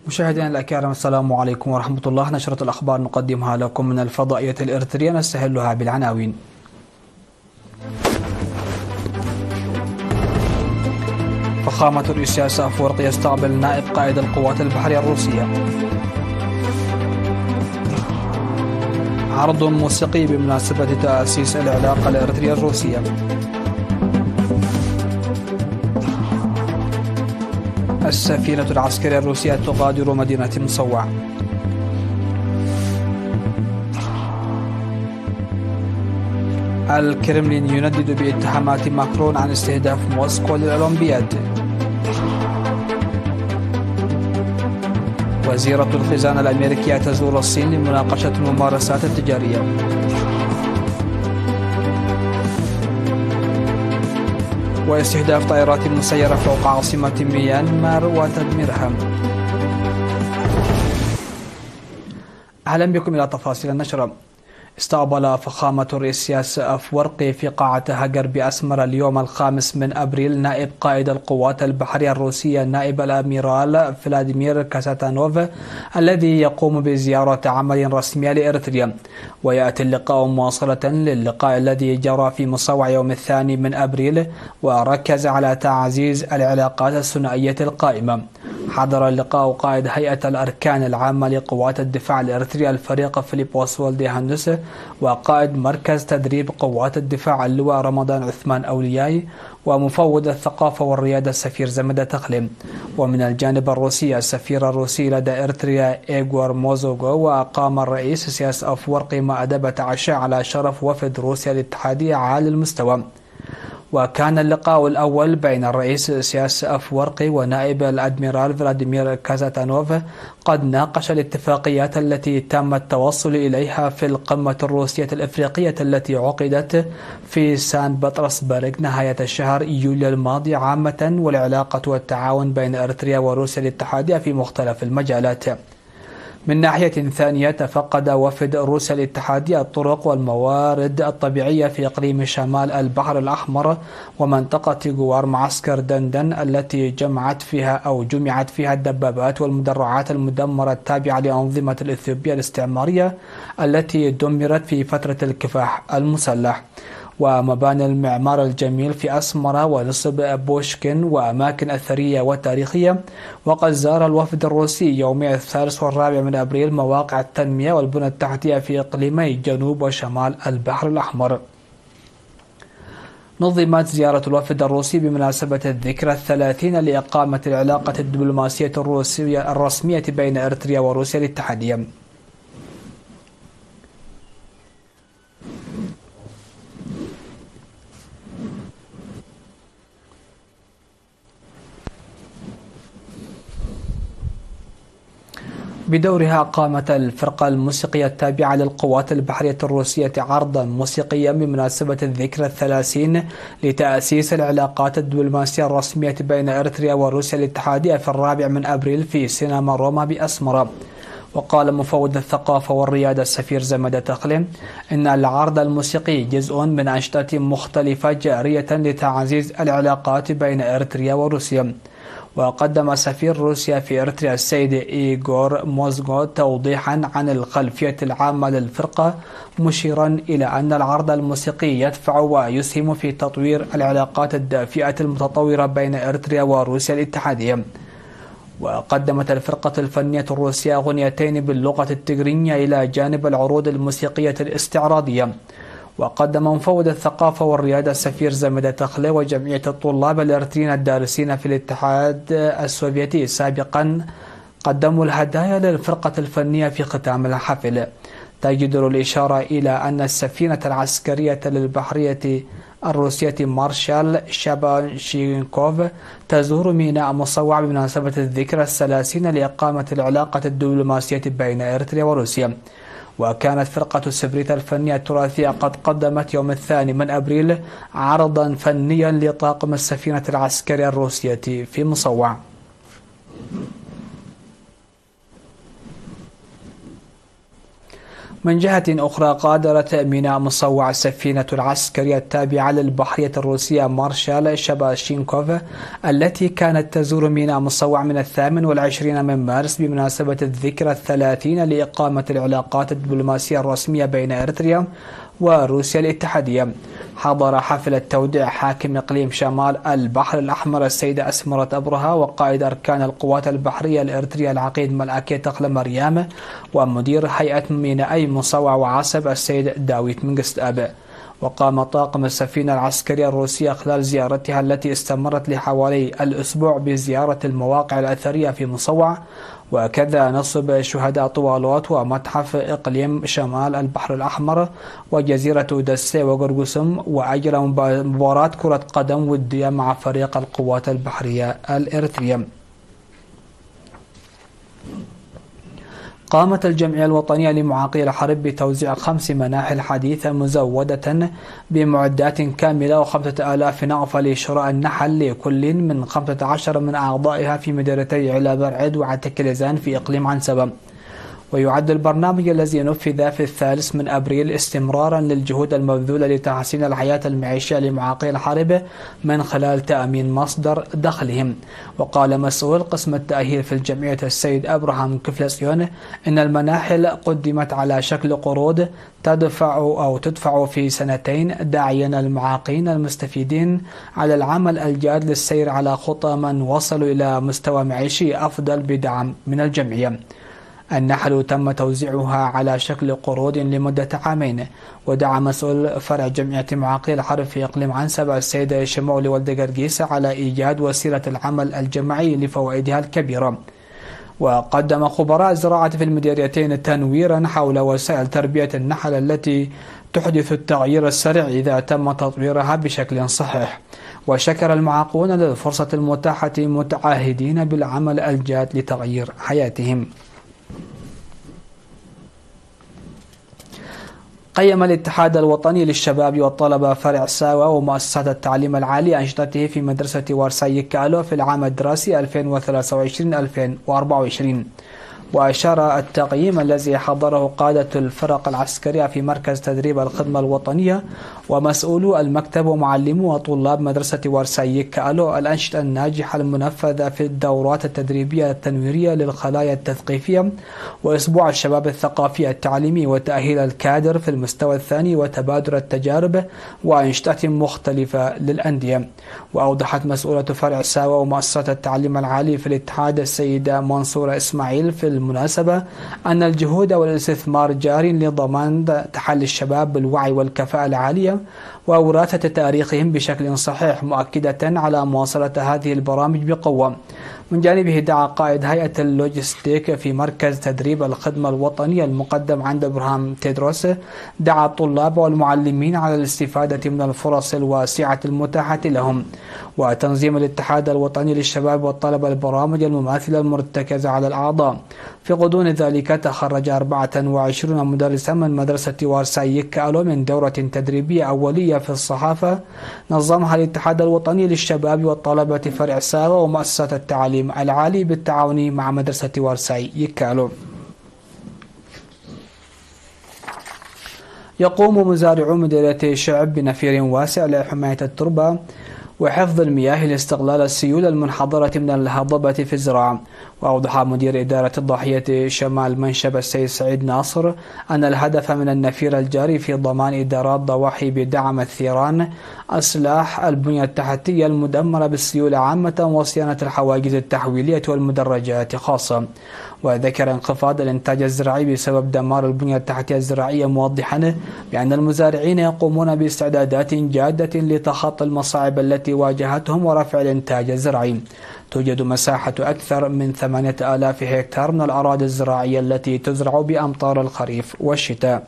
مشاهدينا الأكارم، السلام عليكم ورحمة الله. نشرة الأخبار نقدمها لكم من الفضائية الإريترية، نستهلها بالعناوين. فخامة رئيس أفورقي يستقبل نائب قائد القوات البحرية الروسية. عرض موسيقي بمناسبة تأسيس العلاقة الإريترية الروسية. السفينة العسكرية الروسية تغادر مدينة مصوع. الكرملين يندد باتهامات ماكرون عن استهداف موسكو للأولمبياد. وزيرة الخزانة الأمريكية تزور الصين لمناقشة الممارسات التجارية. واستهداف طائرات مسيرة فوق عاصمة ميانمار وتدميرها. أهلا بكم إلى تفاصيل النشرة. استقبل فخامة الرئيس أفورقي في قاعة هاجر بأسمر اليوم 5 من أبريل نائب قائد القوات البحرية الروسية نائب الأميرال فلاديمير كاساتانوف الذي يقوم بزيارة عمل رسمية لإريتريا. ويأتي اللقاء مواصلة للقاء الذي جرى في مصوع يوم 2 من أبريل، وركز على تعزيز العلاقات الثنائية القائمة. حضر اللقاء قائد هيئة الأركان العامة لقوات الدفاع الإريترية الفريق فيليبوس والديهانوس، وقائد مركز تدريب قوات الدفاع اللواء رمضان عثمان أولياي، ومفوض الثقافة والريادة السفير زمدة تخلم. ومن الجانب الروسي السفير الروسي لدى إريتريا إيغور موزوغو. وقام الرئيس سياس أفورقي مأدبة عشاء على شرف وفد روسيا الاتحادية عالي المستوى. وكان اللقاء الأول بين الرئيس سياس أفورقي ونائب الأدميرال فلاديمير كازاتانوف قد ناقش الاتفاقيات التي تم التوصل إليها في القمة الروسية الإفريقية التي عقدت في سان بطرسبرغ نهاية الشهر يوليو الماضي عامة، والعلاقة والتعاون بين إريتريا وروسيا الاتحادية في مختلف المجالات. من ناحية ثانية، تفقد وفد روسيا الاتحادية الطرق والموارد الطبيعية في إقليم شمال البحر الأحمر ومنطقة جوار معسكر دندن التي جمعت فيها الدبابات والمدرعات المدمرة التابعة لأنظمة الإثيوبية الاستعمارية التي دمرت في فترة الكفاح المسلح. ومباني المعمار الجميل في أسمرة ونصب بوشكين وأماكن أثرية وتاريخية. وقد زار الوفد الروسي يومي 3 و4 من أبريل مواقع التنمية والبنى التحتية في إقليمي جنوب وشمال البحر الأحمر. نظمت زيارة الوفد الروسي بمناسبة الذكرى 30 لإقامة العلاقة الدبلوماسية الروسية الرسمية بين إريتريا وروسيا الاتحادية. بدورها قامت الفرقة الموسيقية التابعة للقوات البحرية الروسية عرضا موسيقيا بمناسبة الذكرى 30 لتأسيس العلاقات الدبلوماسية الرسمية بين إريتريا وروسيا الاتحادية في 4 من أبريل في سينما روما بأسمرة. وقال مفوض الثقافة والريادة السفير زمدة تخلم إن العرض الموسيقي جزء من أنشطة مختلفة جارية لتعزيز العلاقات بين إريتريا وروسيا. وقدم سفير روسيا في إريتريا السيد إيغور موزغو توضيحا عن الخلفية العامة للفرقة، مشيرا إلى أن العرض الموسيقي يدفع ويسهم في تطوير العلاقات الدافئة المتطورة بين إريتريا وروسيا الاتحادية. وقدمت الفرقة الفنية الروسية أغنيتين باللغة التجرينية إلى جانب العروض الموسيقية الاستعراضية. وقدم مفوض الثقافة والريادة السفير زمدة تخلي وجمعية الطلاب الإريتريين الدارسين في الاتحاد السوفيتي سابقا قدموا الهدايا للفرقة الفنية في ختام الحفل. تجدر الإشارة إلى أن السفينة العسكرية للبحرية الروسية مارشال شاباشينكوف تزور ميناء مصوع بمناسبة الذكرى 30 لإقامة العلاقة الدبلوماسية بين إريتريا وروسيا. وكانت فرقة سبريتا الفنية التراثية قد قدمت يوم 2 من أبريل عرضا فنيا لطاقم السفينة العسكرية الروسية في مصوع. من جهة أخرى، قادرت ميناء مصوع السفينة العسكرية التابعة للبحرية الروسية مارشال شباشينكوف التي كانت تزور ميناء مصوع من 28 من مارس بمناسبة الذكرى 30 لإقامة العلاقات الدبلوماسية الرسمية بين إريتريا وروسيا الاتحادية. حضر حفل التوديع حاكم إقليم شمال البحر الأحمر السيدة أسمرة أبرهة وقائد أركان القوات البحرية الإريترية العقيد ملأكي تقل مريم ومدير هيئة مينائي مصوع وعصب السيد داويت منجست أب. وقام طاقم السفينة العسكرية الروسية خلال زيارتها التي استمرت لحوالي الأسبوع بزيارة المواقع الأثرية في مصوع، وكذا نصب شهداء طوالوت ومتحف إقليم شمال البحر الأحمر وجزيرة دسي وقرقسم، وأجرى مباراة كرة قدم ودية مع فريق القوات البحرية الإريترية. قامت الجمعية الوطنية لمعاقي الحرب بتوزيع 5 مناحل حديثة مزودة بمعدات كاملة و5000 نعفة لشراء النحل لكل من 15 من أعضائها في مديريتي علب برعد وعتكلزان في إقليم عنسبة. ويعد البرنامج الذي نفذ في 3 من أبريل استمرارا للجهود المبذولة لتحسين الحياة المعيشية لمعاقي الحرب من خلال تأمين مصدر دخلهم. وقال مسؤول قسم التأهيل في الجمعية السيد أبراهام كفلسيون إن المناحل قدمت على شكل قروض تدفع في 2 داعيا المعاقين المستفيدين على العمل الجاد للسير على خطى من وصلوا إلى مستوى معيشي أفضل بدعم من الجمعية. النحل تم توزيعها على شكل قروض لمدة 2 عام. ودعا مسؤول فرع جمعية معاقي الحرب في إقليم عنسبة السيد شمولي ولد قرقيس على إيجاد وسيلة العمل الجماعي لفوائدها الكبيرة. وقدم خبراء الزراعة في المديريتين تنويرا حول وسائل تربية النحل التي تحدث التغيير السريع إذا تم تطويرها بشكل صحيح. وشكر المعاقون للفرصة المتاحة متعهدين بالعمل الجاد لتغيير حياتهم. قيم الاتحاد الوطني للشباب والطلبة فرع ساوا ومؤسسات التعليم العالي أنشطته في مدرسة وارساي كالو في العام الدراسي 2023-2024. وأشار التقييم الذي حضره قادة الفرق العسكرية في مركز تدريب الخدمة الوطنية ومسؤولو المكتب ومعلمو وطلاب مدرسة وارساي كالو الأنشطة الناجحة المنفذة في الدورات التدريبية التنويرية للخلايا التثقيفية وأسبوع الشباب الثقافي التعليمي وتأهيل الكادر في المستوى الثاني وتبادل التجارب وأنشطة مختلفة للأندية. وأوضحت مسؤولة فرع ساوا ومؤسسات التعليم العالي في الاتحاد السيدة منصورة إسماعيل في المناسبة أن الجهود والاستثمار جار لضمان تحلي الشباب بالوعي والكفاءة العالية ووراثة تاريخهم بشكل صحيح، مؤكدة على مواصلة هذه البرامج بقوة. من جانبه دعا قائد هيئة اللوجستيك في مركز تدريب الخدمة الوطنية المقدم عند إبراهام تيدروس دعا الطلاب والمعلمين على الاستفادة من الفرص الواسعة المتاحة لهم وتنظيم الاتحاد الوطني للشباب والطلبة البرامج المماثلة المرتكزة على الأعضاء. في غضون ذلك تخرج 24 مدرسا من مدرسة وارساي كالو من دورة تدريبية أولية في الصحافة نظمها الاتحاد الوطني للشباب والطلبة فرع ساوا ومؤسسة التعليم العالي بالتعاون مع مدرسة وارساي كالو. يقوم مزارعو مديرية شعب بنفير واسع لحماية التربة وحفظ المياه لاستغلال السيول المنحدرة من الهضبة في الزراعة. وأوضح مدير إدارة الضاحية شمال منشب السيد سعيد ناصر أن الهدف من النفير الجاري في ضمان إدارات ضواحي بدعم الثيران إصلاح البنية التحتية المدمرة بالسيول عامة وصيانة الحواجز التحويلية والمدرجات خاصة. وذكر انخفاض الإنتاج الزراعي بسبب دمار البنية التحتية الزراعية، موضحا بأن المزارعين يقومون باستعدادات جادة لتخطي المصاعب التي واجهتهم ورفع الإنتاج الزراعي. توجد مساحة أكثر من 8000 هكتار من الأراضي الزراعية التي تزرع بأمطار الخريف والشتاء.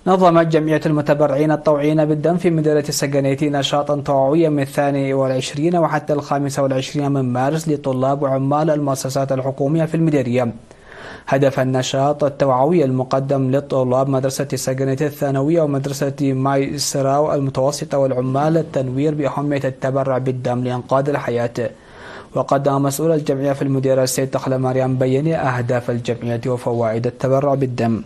نظمت جمعية المتبرعين الطوعيين بالدم في مدينة السجنيتي نشاطا توعويا من 22 وحتى 25 من مارس لطلاب وعمال المؤسسات الحكومية في المديرية. هدف النشاط التوعوي المقدم للطلاب مدرسة السجنيتي الثانوية ومدرسة ماي سراو المتوسطة والعمال التنوير بأهمية التبرع بالدم لإنقاذ الحياة. وقدم مسؤول الجمعية في المديرية السيد تخلى مريم بيّن أهداف الجمعية وفوائد التبرع بالدم.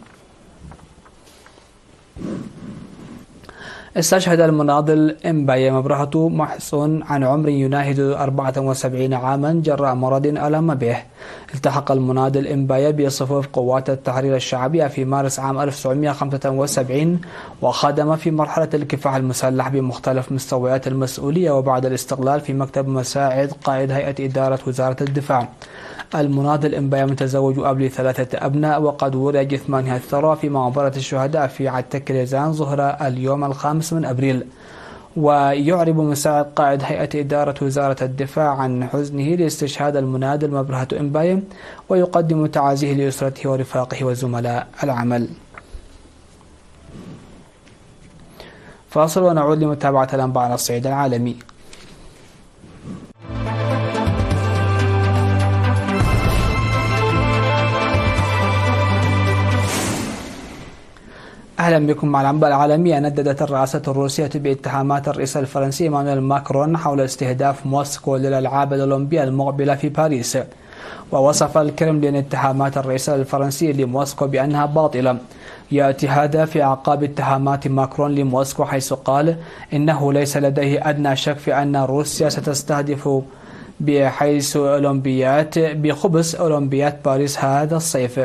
استشهد المناضل إمباية مبرهة محسن عن عمر يناهز 74 عاما جراء مرض ألم به. التحق المناضل إمباية بصفوف قوات التحرير الشعبية في مارس عام 1975 وخدم في مرحلة الكفاح المسلح بمختلف مستويات المسؤولية، وبعد الاستقلال في مكتب مساعد قائد هيئة إدارة وزارة الدفاع. المناضل إمباية متزوج وأب ل3 أبناء، وقد ولد جثمانها الثرى في مقبرة الشهداء في عتكريزان ظهر اليوم 5 من أبريل. ويعرب مساعد قائد هيئة إدارة وزارة الدفاع عن حزنه لاستشهاد المناضل مبرهة إمباية، ويقدم تعازيه لأسرته ورفاقه وزملاء العمل. فاصل ونعود لمتابعة الأنباء على الصعيد العالمي. أهلا بكم مع الأنباء العالمية. نددت الرئاسة الروسية باتهامات الرئيس الفرنسي إيمانويل ماكرون حول استهداف موسكو للألعاب الأولمبية المقبلة في باريس. ووصف الكرملين اتهامات الرئيس الفرنسي لموسكو بأنها باطلة. يأتي هذا في أعقاب اتهامات ماكرون لموسكو، حيث قال إنه ليس لديه أدنى شك في أن روسيا ستستهدف بخبز أولمبيات باريس هذا الصيف.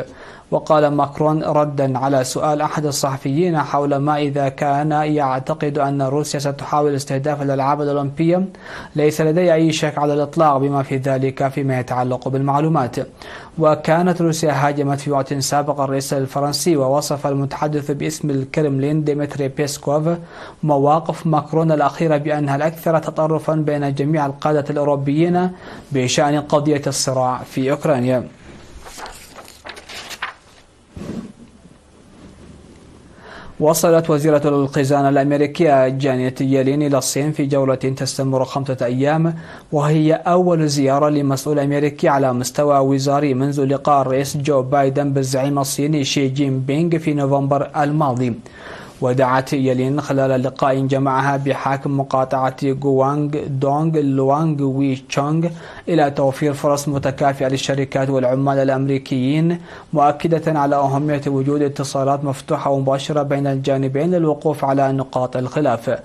وقال ماكرون ردا على سؤال أحد الصحفيين حول ما إذا كان يعتقد أن روسيا ستحاول استهداف الألعاب الأولمبية: ليس لدي أي شك على الإطلاق بما في ذلك فيما يتعلق بالمعلومات. وكانت روسيا هاجمت في وقت سابق الرئيس الفرنسي، ووصف المتحدث باسم الكرملين ديمتري بيسكوف مواقف ماكرون الأخيرة بأنها الأكثر تطرفا بين جميع القادة الأوروبيين بشأن قضية الصراع في أوكرانيا. وصلت وزيرة الخزانة الأمريكية جانيت يلين إلى الصين في جولة تستمر 5 أيام، وهي أول زيارة لمسؤول أمريكي على مستوى وزاري منذ لقاء الرئيس جو بايدن بالزعيم الصيني شي جين بينغ في نوفمبر الماضي. ودعت يلين خلال لقاء جمعها بحاكم مقاطعة غوانغ دونغ لوانغ وي تشونغ إلى توفير فرص متكافئة للشركات والعمال الأمريكيين، مؤكدة على أهمية وجود اتصالات مفتوحة ومباشرة بين الجانبين للوقوف على نقاط الخلاف.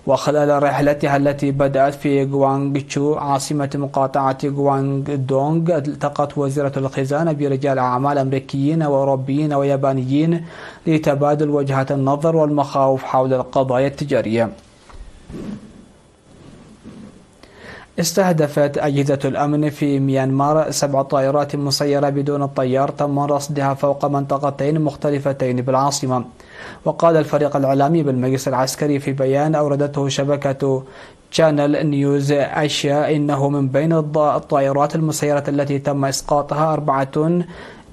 وخلال رحلتها التي بدأت في غوانغتشو عاصمة مقاطعة غوانغ دونغ، التقت وزيرة الخزانة برجال أعمال أمريكيين وأوروبيين ويابانيين لتبادل وجهات النظر والمخاوف حول القضايا التجارية. استهدفت أجهزة الأمن في ميانمار 7 طائرات مسيرة بدون الطيار تم رصدها فوق منطقتين مختلفتين بالعاصمة. وقال الفريق الإعلامي بالمجلس العسكري في بيان أوردته شبكة شانل نيوز آسيا إنه من بين الطائرات المسيرة التي تم إسقاطها 4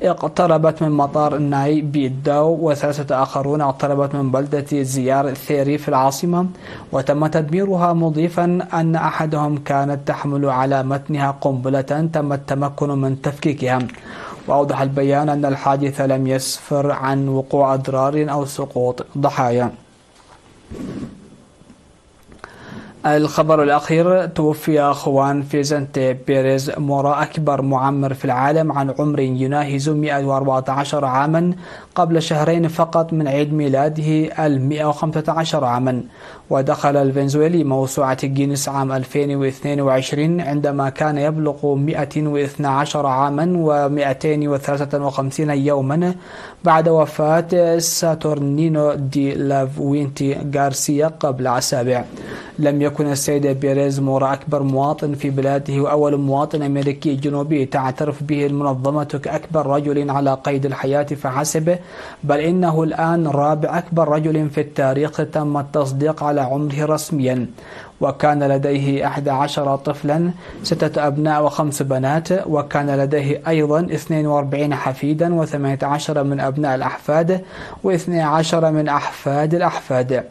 اقتربت من مطار ناي بيداو، و3 آخرون اقتربت من بلدة زيار ثيري في العاصمة، وتم تدميرها، مضيفا أن أحدهم كانت تحمل على متنها قنبلة تم التمكن من تفكيكها. وأوضح البيان أن الحادث لم يسفر عن وقوع أضرار أو سقوط ضحايا. الخبر الأخير: توفي خوان فيزنتي بيريز مورا أكبر معمر في العالم عن عمر يناهز 114 عاما قبل شهرين فقط من عيد ميلاده 115 عاما. ودخل الفنزويلي موسوعة جينيس عام 2022 عندما كان يبلغ 112 عاما و253 يوما بعد وفاة ساتورنينو دي لافوينتي غارسيا قبل أسابيع. لم يكن السيد بيريز مورا أكبر مواطن في بلاده وأول مواطن أمريكي جنوبي تعترف به المنظمة كأكبر رجل على قيد الحياة فحسب، بل إنه الآن رابع أكبر رجل في التاريخ تم التصديق على عمره رسميا. وكان لديه 11 طفلا، 6 أبناء و5 بنات، وكان لديه أيضا 42 حفيدا و18 من أبناء الأحفاد و12 من أحفاد الأحفاد.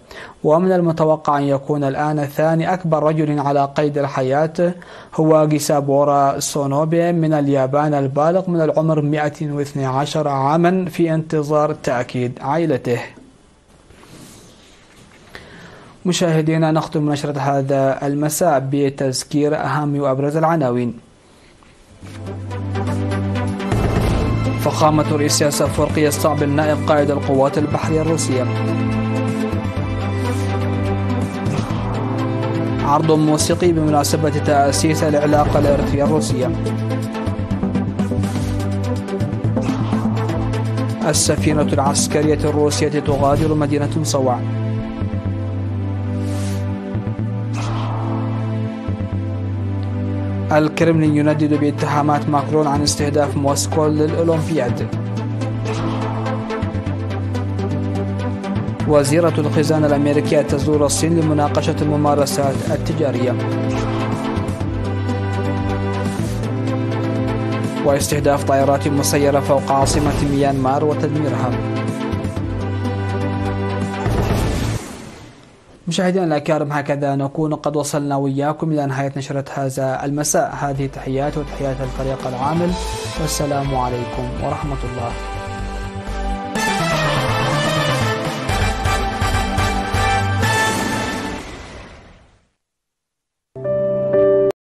ومن المتوقع أن يكون الآن ثاني أكبر رجل على قيد الحياة هو جيسابورا سونوبي من اليابان البالغ من العمر 112 عاما في انتظار تأكيد عائلته. مشاهدينا، نختم نشرة هذا المساء بتذكير أهم وأبرز العناوين. فخامة رئيس السياسة أفورقي يستقبل نائب قائد القوات البحرية الروسية. عرض موسيقي بمناسبة تأسيس العلاقة الإرثية الروسية. السفينة العسكرية الروسية تغادر مدينة صوع. الكرملين يندد باتهامات ماكرون عن استهداف موسكو للأولمبياد. وزيرة الخزانة الأمريكية تزور الصين لمناقشة الممارسات التجارية. واستهداف طائرات مسيرة فوق عاصمة ميانمار وتدميرها. مشاهدينا الأكارم، هكذا نكون قد وصلنا وإياكم إلى نهاية نشرة هذا المساء. هذه تحيات وتحيات الفريق العامل، والسلام عليكم ورحمة الله.